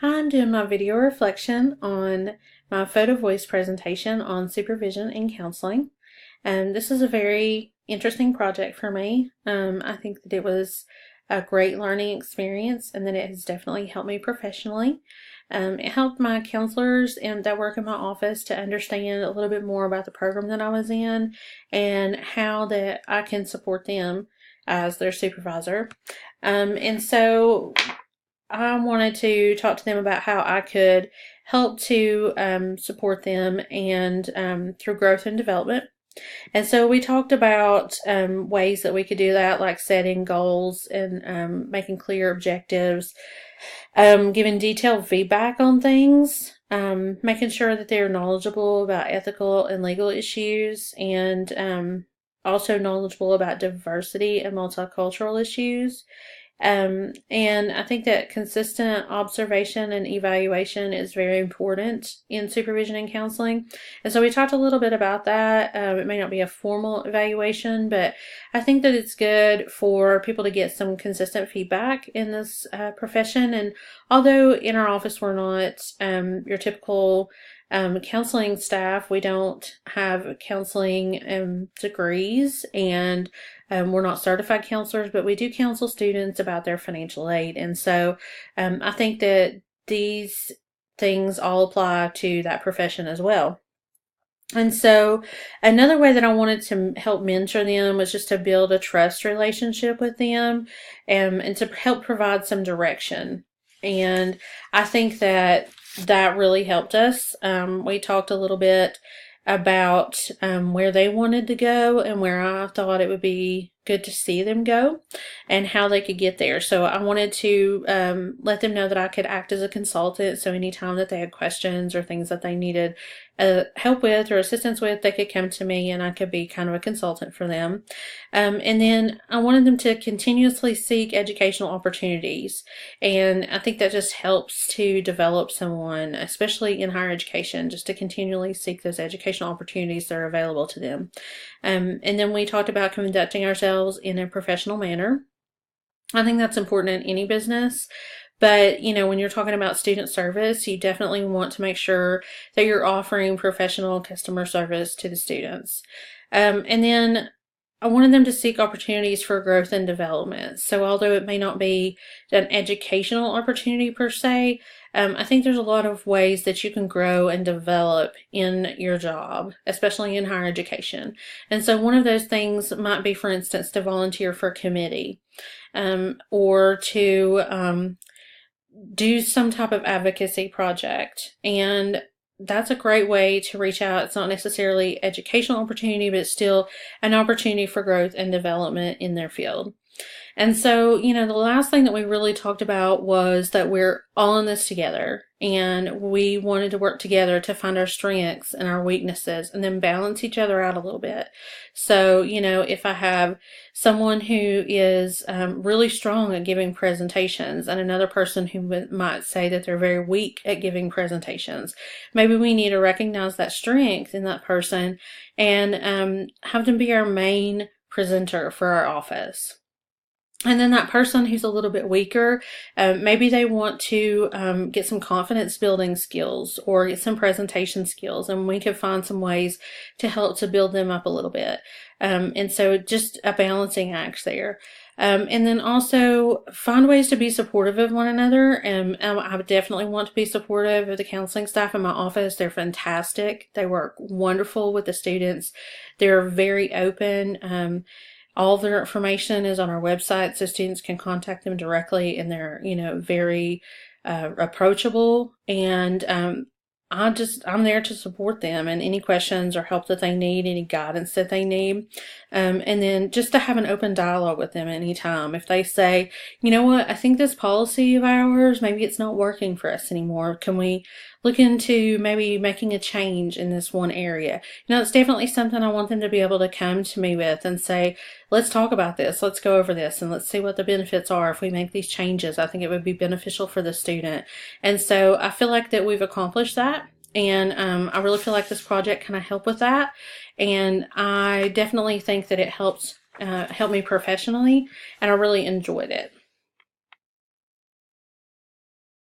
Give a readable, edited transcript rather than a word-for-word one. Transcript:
I'm doing my video reflection on my Photovoice presentation on supervision and counseling. This is a very interesting project for me. I think that it was a great learning experience and that it has definitely helped me professionally. It helped my counselors and that work in my office to understand a little bit more about the program that I was in and how that I can support them as their supervisor. And so I wanted to talk to them about how I could help to support them and through growth and development. And so we talked about ways that we could do that, like setting goals and making clear objectives, giving detailed feedback on things, making sure that they're knowledgeable about ethical and legal issues, and also knowledgeable about diversity and multicultural issues. And I think that consistent observation and evaluation is very important in supervision and counseling. And so we talked a little bit about that. It may not be a formal evaluation, but I think that it's good for people to get some consistent feedback in this profession. And although in our office we're not your typical counseling staff, we don't have counseling degrees, and we're not certified counselors, but we do counsel students about their financial aid. And so I think that these things all apply to that profession as well. And so another way that I wanted to help mentor them was just to build a trust relationship with them and to help provide some direction. And I think that really helped us. We talked a little bit about where they wanted to go and where I thought it would be good to see them go and how they could get there. So I wanted to let them know that I could act as a consultant. So anytime that they had questions or things that they needed help with or assistance with, they could come to me and I could be kind of a consultant for them. And then I wanted them to continuously seek educational opportunities. And I think that just helps to develop someone, especially in higher education, just to continually seek those educational opportunities that are available to them. And then we talked about conducting ourselves in a professional manner. I think that's important in any business. But, when you're talking about student service, you definitely want to make sure that you're offering professional customer service to the students. And then I wanted them to seek opportunities for growth and development. So although it may not be an educational opportunity per se, I think there's a lot of ways that you can grow and develop in your job, especially in higher education. And so one of those things might be, for instance, to volunteer for a committee or to do some type of advocacy project. And that's a great way to reach out. It's not necessarily educational opportunity, but it's still an opportunity for growth and development in their field. And so, the last thing that we really talked about was that we're all in this together and we wanted to work together to find our strengths and our weaknesses and then balance each other out a little bit. So, if I have someone who is really strong at giving presentations and another person who might say that they're very weak at giving presentations, maybe we need to recognize that strength in that person and have them be our main presenter for our office. And then that person who's a little bit weaker, maybe they want to get some confidence building skills or get some presentation skills, and we could find some ways to help to build them up a little bit. And so just a balancing act there. And then also find ways to be supportive of one another. I would definitely want to be supportive of the counseling staff in my office. They're fantastic. They work wonderful with the students. They're very open. All of their information is on our website, so students can contact them directly, and they're, very approachable. And I'm there to support them and any questions or help that they need, any guidance that they need. And then just to have an open dialogue with them anytime. If they say, you know what, I think this policy of ours, maybe it's not working for us anymore. Can we look into maybe making a change in this one area? It's definitely something I want them to be able to come to me with and say, let's talk about this. Let's go over this and let's see what the benefits are. If we make these changes, I think it would be beneficial for the student. And so I feel like that we've accomplished that. And I really feel like this project kind of helped with that. And I definitely think that it helped me professionally, and I really enjoyed it.